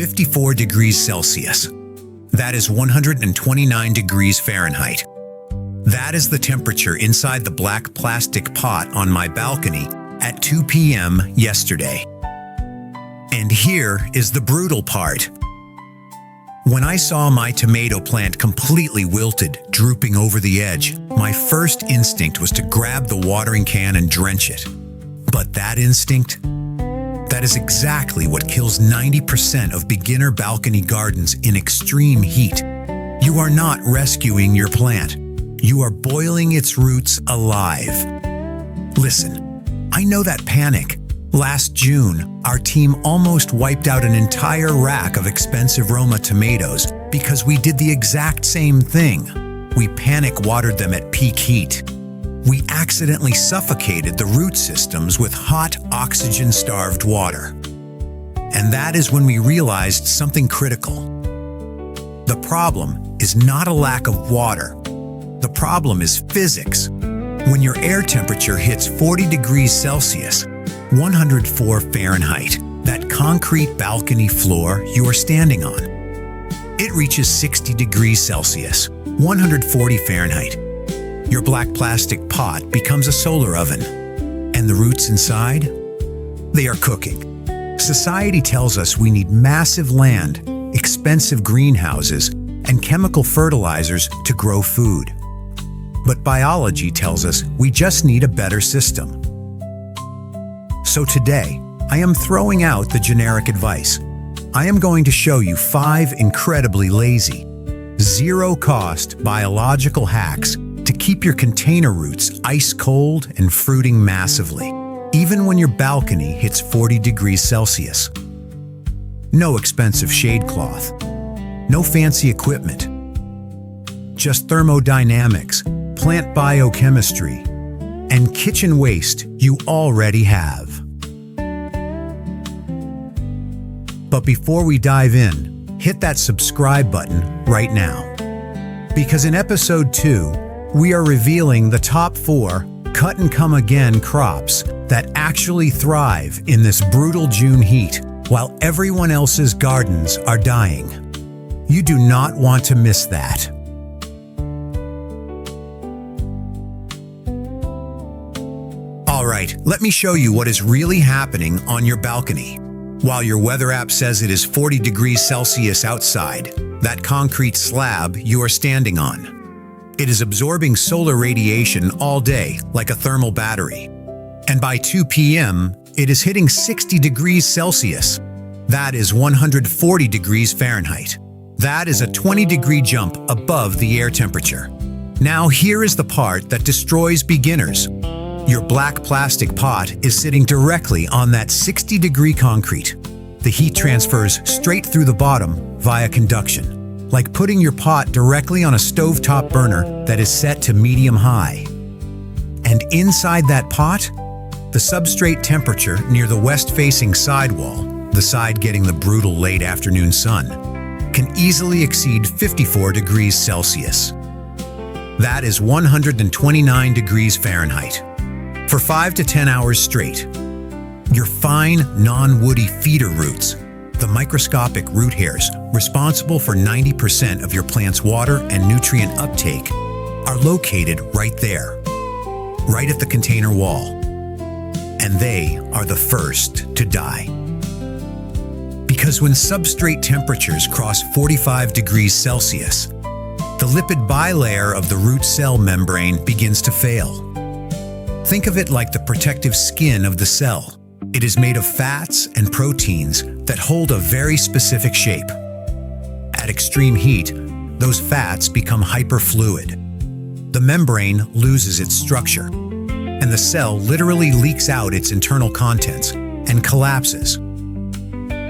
54 degrees Celsius. That is 129 degrees Fahrenheit. That is the temperature inside the black plastic pot on my balcony at 2 p.m. yesterday. And here is the brutal part. When I saw my tomato plant completely wilted, drooping over the edge, my first instinct was to grab the watering can and drench it. But that instinct? That is exactly what kills 90% of beginner balcony gardens in extreme heat. You are not rescuing your plant. You are boiling its roots alive. Listen, I know that panic. Last June, our team almost wiped out an entire rack of expensive Roma tomatoes because we did the exact same thing. We panic watered them at peak heat. We accidentally suffocated the root systems with hot, oxygen-starved water. And that is when we realized something critical. The problem is not a lack of water. The problem is physics. When your air temperature hits 40 degrees Celsius, 104 Fahrenheit, that concrete balcony floor you are standing on, it reaches 60 degrees Celsius, 140 Fahrenheit. Your black plastic pot becomes a solar oven. And the roots inside? They are cooking. Society tells us we need massive land, expensive greenhouses, and chemical fertilizers to grow food. But biology tells us we just need a better system. So today, I am throwing out the generic advice. I am going to show you 5 incredibly lazy, zero-cost biological hacks to keep your container roots ice cold and fruiting massively, even when your balcony hits 40 degrees Celsius. No expensive shade cloth, no fancy equipment, just thermodynamics, plant biochemistry, and kitchen waste you already have. But before we dive in, hit that subscribe button right now. Because in episode 2, we are revealing the top 4 cut-and-come-again crops that actually thrive in this brutal June heat while everyone else's gardens are dying. You do not want to miss that. All right, let me show you what is really happening on your balcony. While your weather app says it is 40 degrees Celsius outside, that concrete slab you are standing on, it is absorbing solar radiation all day like a thermal battery. And by 2 p.m., it is hitting 60 degrees Celsius. That is 140 degrees Fahrenheit. That is a 20-degree jump above the air temperature. Now here is the part that destroys beginners. Your black plastic pot is sitting directly on that 60-degree concrete. The heat transfers straight through the bottom via conduction, like putting your pot directly on a stovetop burner that is set to medium-high. And inside that pot, the substrate temperature near the west-facing sidewall, the side getting the brutal late afternoon sun, can easily exceed 54 degrees Celsius. That is 129 degrees Fahrenheit. For 5 to 10 hours straight, your fine, non-woody feeder roots, the microscopic root hairs responsible for 90% of your plant's water and nutrient uptake, are located right there, right at the container wall. And they are the first to die. Because when substrate temperatures cross 45 degrees Celsius, the lipid bilayer of the root cell membrane begins to fail. Think of it like the protective skin of the cell. It is made of fats and proteins that hold a very specific shape. At extreme heat, those fats become hyperfluid. The membrane loses its structure, and the cell literally leaks out its internal contents and collapses.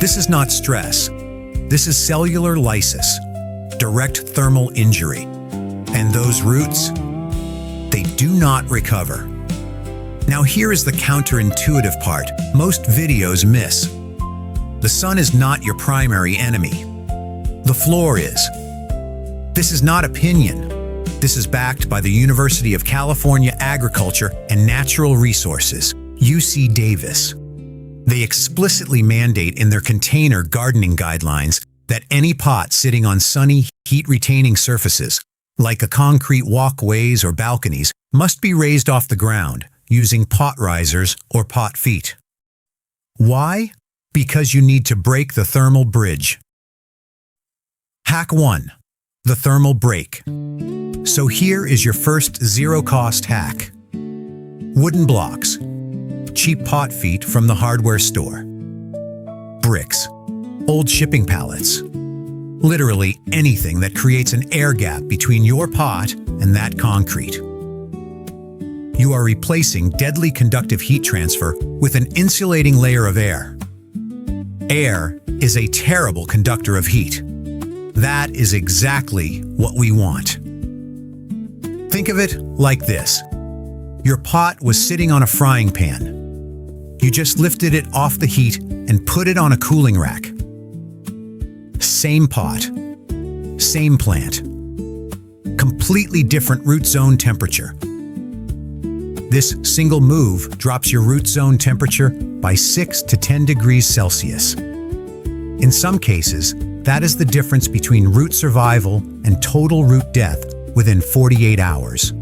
This is not stress. This is cellular lysis, direct thermal injury. And those roots, they do not recover. Now here is the counterintuitive part most videos miss. The sun is not your primary enemy. The floor is. This is not opinion. This is backed by the University of California Agriculture and Natural Resources, UC Davis. They explicitly mandate in their container gardening guidelines that any pot sitting on sunny, heat-retaining surfaces, like a concrete walkways or balconies, must be raised off the ground using pot risers or pot feet. Why? Because you need to break the thermal bridge. Hack 1. The thermal break. So here is your first zero-cost hack. Wooden blocks. Cheap pot feet from the hardware store. Bricks. Old shipping pallets. Literally anything that creates an air gap between your pot and that concrete. You are replacing deadly conductive heat transfer with an insulating layer of air. Air is a terrible conductor of heat. That is exactly what we want. Think of it like this. Your pot was sitting on a frying pan. You just lifted it off the heat and put it on a cooling rack. Same pot, same plant, completely different root zone temperature. This single move drops your root zone temperature by 6 to 10 degrees Celsius. In some cases, that is the difference between root survival and total root death within 48 hours.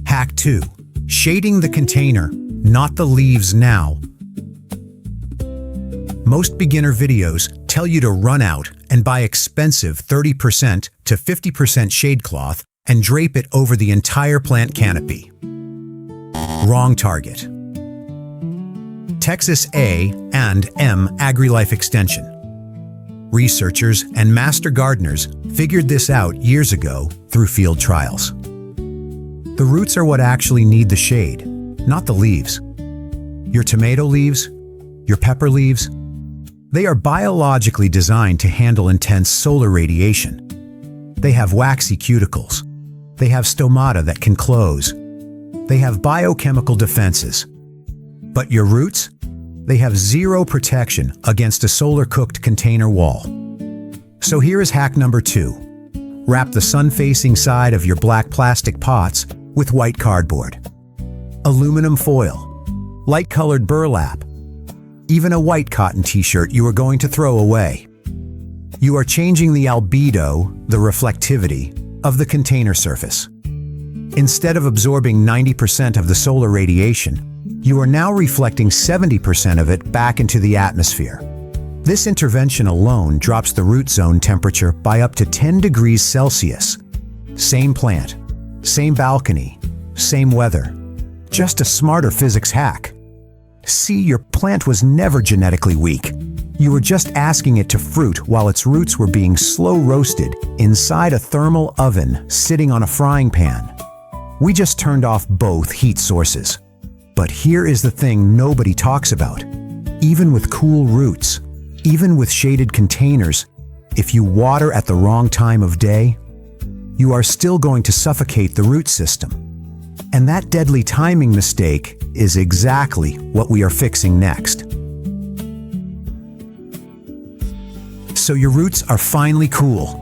Hack 2. Shading the container, not the leaves now. Most beginner videos tell you to run out and buy expensive 30% to 50% shade cloth and drape it over the entire plant canopy. Wrong target. Texas A&M AgriLife Extension. Researchers and master gardeners figured this out years ago through field trials. The roots are what actually need the shade, not the leaves. Your tomato leaves, your pepper leaves, they are biologically designed to handle intense solar radiation. They have waxy cuticles. They have stomata that can close. They have biochemical defenses. But your roots? They have zero protection against a solar-cooked container wall. So here is hack number 2. Wrap the sun-facing side of your black plastic pots with white cardboard, aluminum foil, light-colored burlap, even a white cotton t-shirt you are going to throw away. You are changing the albedo, the reflectivity, of the container surface. Instead of absorbing 90% of the solar radiation, you are now reflecting 70% of it back into the atmosphere. This intervention alone drops the root zone temperature by up to 10 degrees Celsius. Same plant, same balcony, same weather. Just a smarter physics hack. See, your plant was never genetically weak. You were just asking it to fruit while its roots were being slow roasted inside a thermal oven sitting on a frying pan. We just turned off both heat sources. But here is the thing nobody talks about. Even with cool roots, even with shaded containers, if you water at the wrong time of day, you are still going to suffocate the root system. And that deadly timing mistake is exactly what we are fixing next. So your roots are finally cool.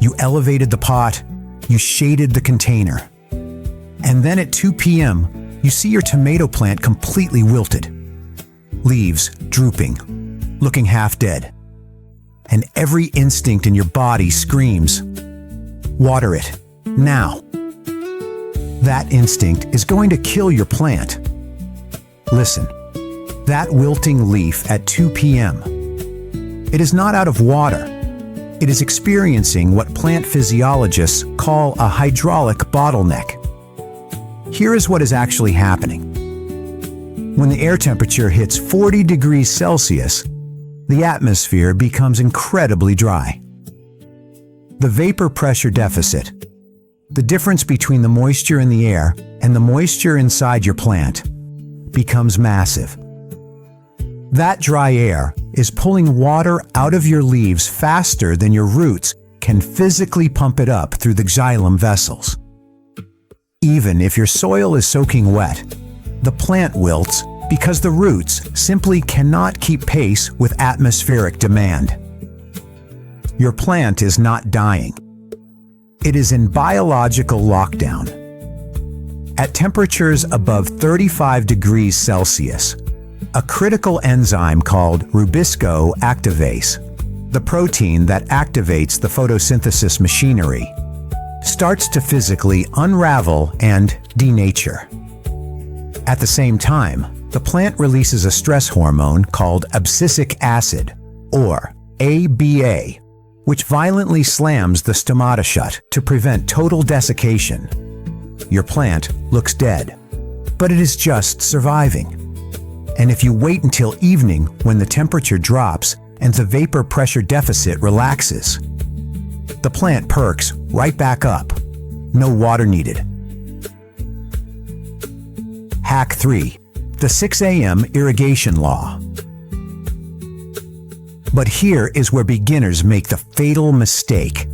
You elevated the pot, you shaded the container. And then at 2 p.m., you see your tomato plant completely wilted. Leaves drooping, looking half dead. And every instinct in your body screams, water it, now. That instinct is going to kill your plant. Listen, that wilting leaf at 2 p.m. It is not out of water. It is experiencing what plant physiologists call a hydraulic bottleneck. Here is what is actually happening. When the air temperature hits 40 degrees Celsius, the atmosphere becomes incredibly dry. The vapor pressure deficit, the difference between the moisture in the air and the moisture inside your plant, becomes massive. That dry air is pulling water out of your leaves faster than your roots can physically pump it up through the xylem vessels. Even if your soil is soaking wet, the plant wilts because the roots simply cannot keep pace with atmospheric demand. Your plant is not dying. It is in biological lockdown. At temperatures above 35 degrees Celsius, a critical enzyme called rubisco activase, the protein that activates the photosynthesis machinery, starts to physically unravel and denature. At the same time, the plant releases a stress hormone called abscisic acid, or ABA, which violently slams the stomata shut to prevent total desiccation. Your plant looks dead, but it is just surviving. And if you wait until evening when the temperature drops and the vapor pressure deficit relaxes, the plant perks right back up. No water needed. Hack 3. The 6 a.m. irrigation law. But here is where beginners make the fatal mistake.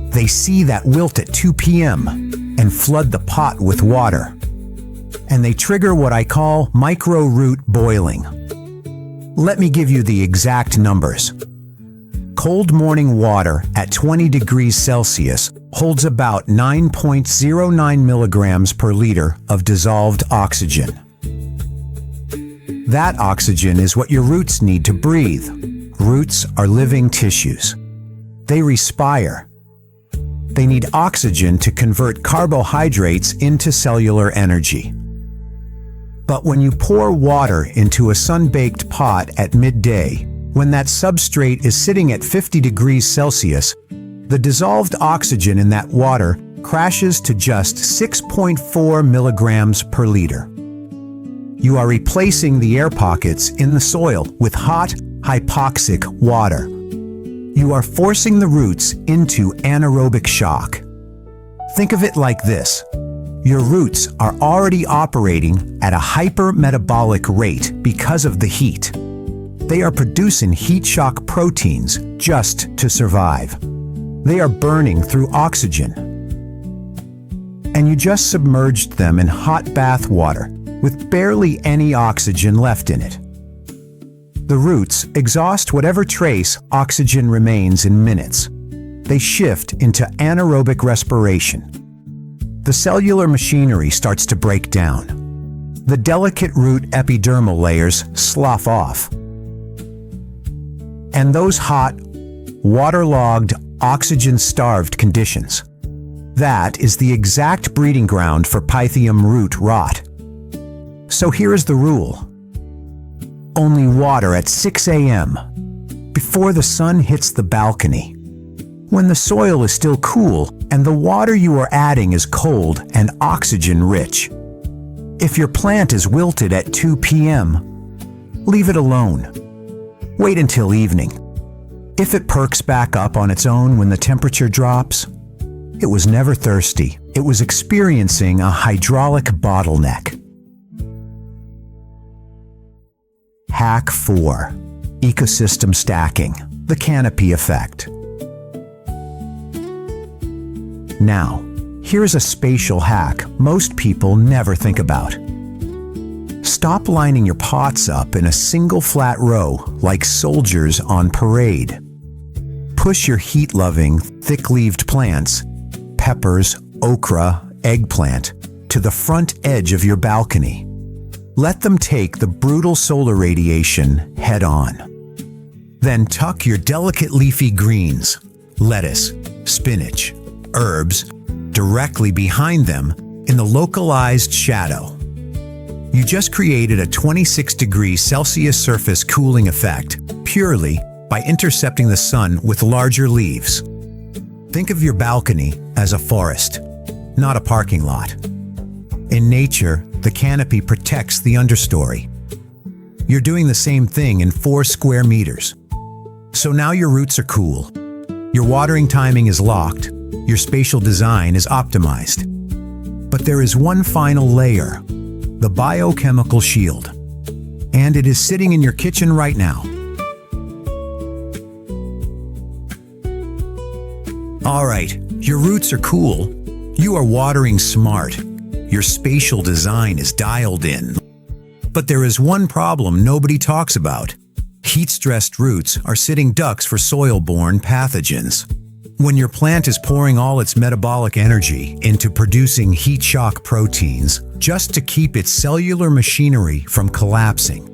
They see that wilt at 2 p.m. and flood the pot with water. And they trigger what I call micro-root boiling. Let me give you the exact numbers. Cold morning water at 20 degrees Celsius holds about 9.09 milligrams per liter of dissolved oxygen. That oxygen is what your roots need to breathe. Roots are living tissues. They respire. They need oxygen to convert carbohydrates into cellular energy. But when you pour water into a sun-baked pot at midday, when that substrate is sitting at 50 degrees Celsius, the dissolved oxygen in that water crashes to just 6.4 milligrams per liter. You are replacing the air pockets in the soil with hot, hypoxic water. You are forcing the roots into anaerobic shock. Think of it like this. Your roots are already operating at a hypermetabolic rate because of the heat. They are producing heat shock proteins just to survive. They are burning through oxygen. And you just submerged them in hot bath water with barely any oxygen left in it. The roots exhaust whatever trace oxygen remains in minutes. They shift into anaerobic respiration. The cellular machinery starts to break down. The delicate root epidermal layers slough off. And those hot, waterlogged, oxygen-starved conditions, that is the exact breeding ground for Pythium root rot. So here is the rule. Only water at 6 a.m. before the sun hits the balcony. When the soil is still cool and the water you are adding is cold and oxygen-rich. If your plant is wilted at 2 p.m., leave it alone. Wait until evening. If it perks back up on its own when the temperature drops, it was never thirsty. It was experiencing a hydraulic bottleneck. Hack 4. Ecosystem stacking. The canopy effect. Now, here's a spatial hack most people never think about. Stop lining your pots up in a single flat row like soldiers on parade. Push your heat-loving, thick-leaved plants, peppers, okra, eggplant, to the front edge of your balcony. Let them take the brutal solar radiation head-on. Then tuck your delicate leafy greens, lettuce, spinach, herbs, directly behind them in the localized shadow. You just created a 26 degrees Celsius surface cooling effect purely by intercepting the sun with larger leaves. Think of your balcony as a forest, not a parking lot. In nature, the canopy protects the understory. You're doing the same thing in 4 square meters. So now your roots are cool. Your watering timing is locked. Your spatial design is optimized. But there is one final layer, the biochemical shield. And it is sitting in your kitchen right now. All right, your roots are cool. You are watering smart. Your spatial design is dialed in. But there is one problem nobody talks about. Heat-stressed roots are sitting ducks for soil-borne pathogens. When your plant is pouring all its metabolic energy into producing heat shock proteins just to keep its cellular machinery from collapsing,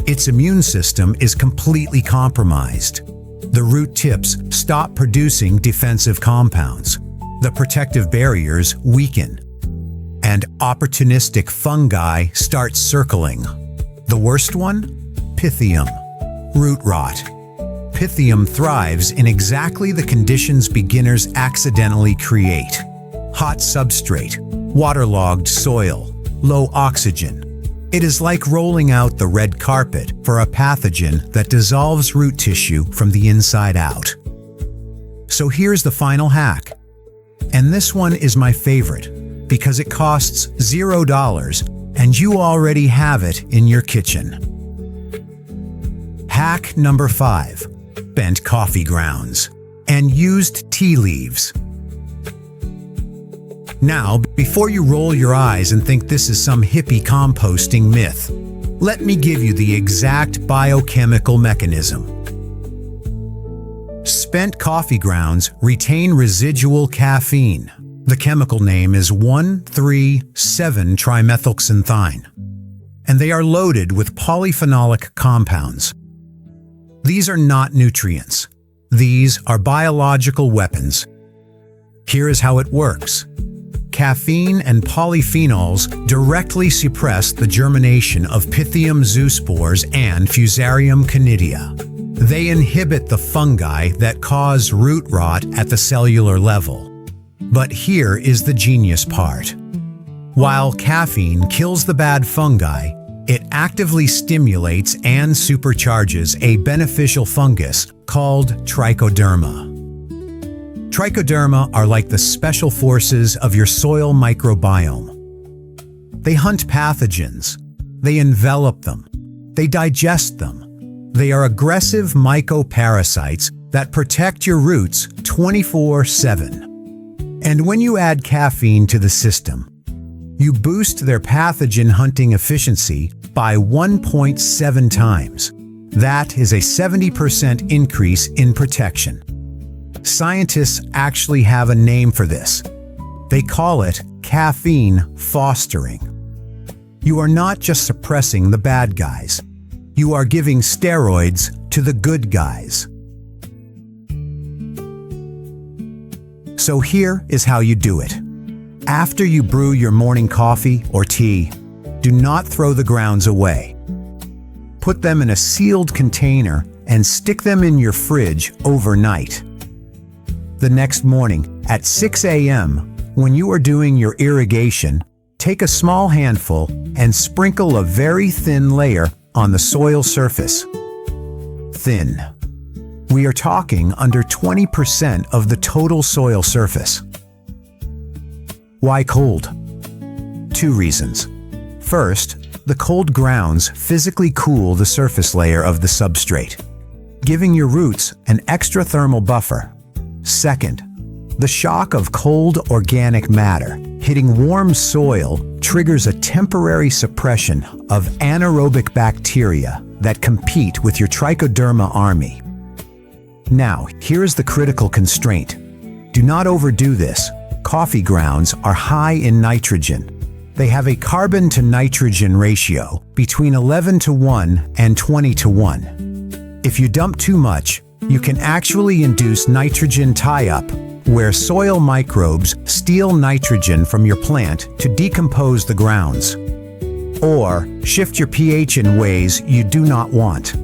its immune system is completely compromised. The root tips stop producing defensive compounds. The protective barriers weaken, and opportunistic fungi start circling. The worst one? Pythium, root rot. Pythium thrives in exactly the conditions beginners accidentally create: hot substrate, waterlogged soil, low oxygen. It is like rolling out the red carpet for a pathogen that dissolves root tissue from the inside out. So here's the final hack. And this one is my favorite because it costs $0 and you already have it in your kitchen. Hack number 5. Bent coffee grounds and used tea leaves. Now, before you roll your eyes and think this is some hippie composting myth, let me give you the exact biochemical mechanism. Spent coffee grounds retain residual caffeine. The chemical name is 1,3,7-trimethylxanthine, and they are loaded with polyphenolic compounds. These are not nutrients. These are biological weapons. Here is how it works. Caffeine and polyphenols directly suppress the germination of Pythium zoospores and Fusarium canidia. They inhibit the fungi that cause root rot at the cellular level. But here is the genius part. While caffeine kills the bad fungi, it actively stimulates and supercharges a beneficial fungus called trichoderma. Trichoderma are like the special forces of your soil microbiome. They hunt pathogens. They envelop them. They digest them. They are aggressive mycoparasites that protect your roots 24/7. And when you add caffeine to the system, you boost their pathogen hunting efficiency by 1.7 times. That is a 70% increase in protection. Scientists actually have a name for this. They call it caffeine fostering. You are not just suppressing the bad guys. You are giving steroids to the good guys. So here is how you do it. After you brew your morning coffee or tea, do not throw the grounds away. Put them in a sealed container and stick them in your fridge overnight. The next morning at 6 a.m., when you are doing your irrigation, take a small handful and sprinkle a very thin layer on the soil surface. Thin. We are talking under 20% of the total soil surface. Why cold? 2 reasons. First, the cold grounds physically cool the surface layer of the substrate, giving your roots an extra thermal buffer. Second, the shock of cold organic matter hitting warm soil triggers a temporary suppression of anaerobic bacteria that compete with your trichoderma army. Now, here is the critical constraint. Do not overdo this. Coffee grounds are high in nitrogen. They have a carbon to nitrogen ratio between 11:1 and 20:1. If you dump too much, you can actually induce nitrogen tie-up, where soil microbes steal nitrogen from your plant to decompose the grounds, or shift your pH in ways you do not want.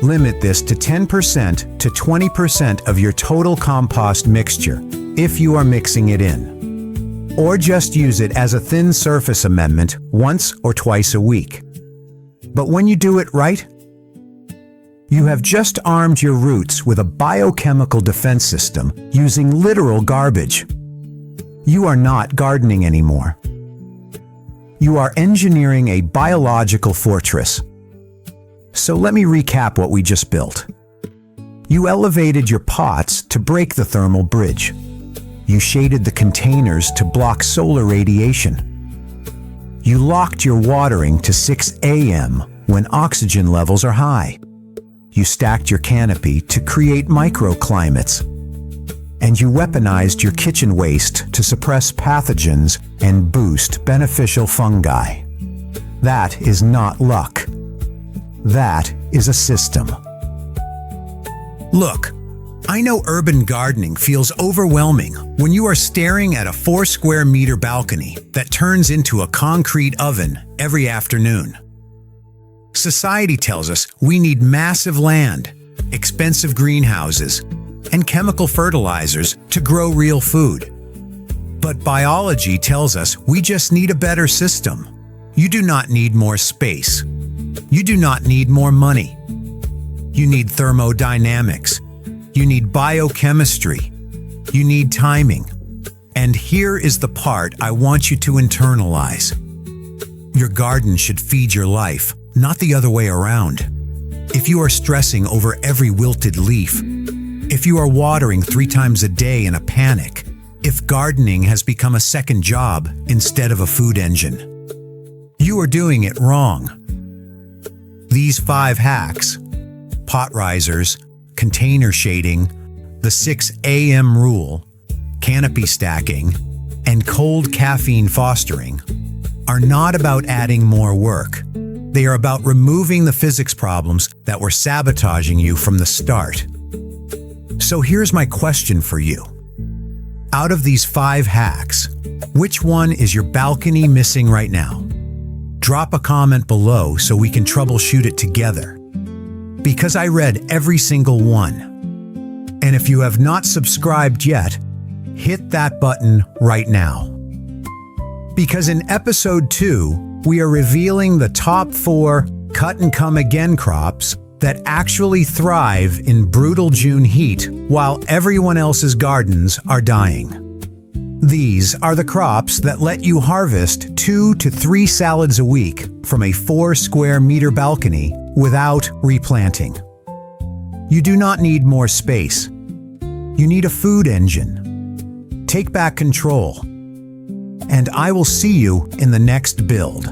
Limit this to 10% to 20% of your total compost mixture if you are mixing it in, or just use it as a thin surface amendment once or twice a week. But when you do it right, you have just armed your roots with a biochemical defense system using literal garbage. You are not gardening anymore. You are engineering a biological fortress. So let me recap what we just built. You elevated your pots to break the thermal bridge. You shaded the containers to block solar radiation. You locked your watering to 6 a.m. when oxygen levels are high. You stacked your canopy to create microclimates. and you weaponized your kitchen waste to suppress pathogens and boost beneficial fungi. That is not luck. That is a system. Look, I know urban gardening feels overwhelming when you are staring at a 4-square-meter balcony that turns into a concrete oven every afternoon. Society tells us we need massive land, expensive greenhouses, and chemical fertilizers to grow real food. But biology tells us we just need a better system. You do not need more space. You do not need more money. You need thermodynamics. You need biochemistry. You need timing. And here is the part I want you to internalize. Your garden should feed your life, not the other way around. If you are stressing over every wilted leaf, if you are watering 3 times a day in a panic, if gardening has become a second job instead of a food engine, you are doing it wrong. These 5 hacks, pot risers, container shading, the 6 a.m. rule, canopy stacking, and cold caffeine fostering, are not about adding more work. They are about removing the physics problems that were sabotaging you from the start. So here's my question for you. Out of these 5 hacks, which one is your balcony missing right now? Drop a comment below so we can troubleshoot it together. Because I read every single one. And if you have not subscribed yet, hit that button right now. Because in episode 2, we are revealing the top 4 cut-and-come-again crops that actually thrive in brutal June heat while everyone else's gardens are dying. These are the crops that let you harvest 2 to 3 salads a week from a 4-square-meter balcony without replanting. You do not need more space. You need a food engine. Take back control. And I will see you in the next build.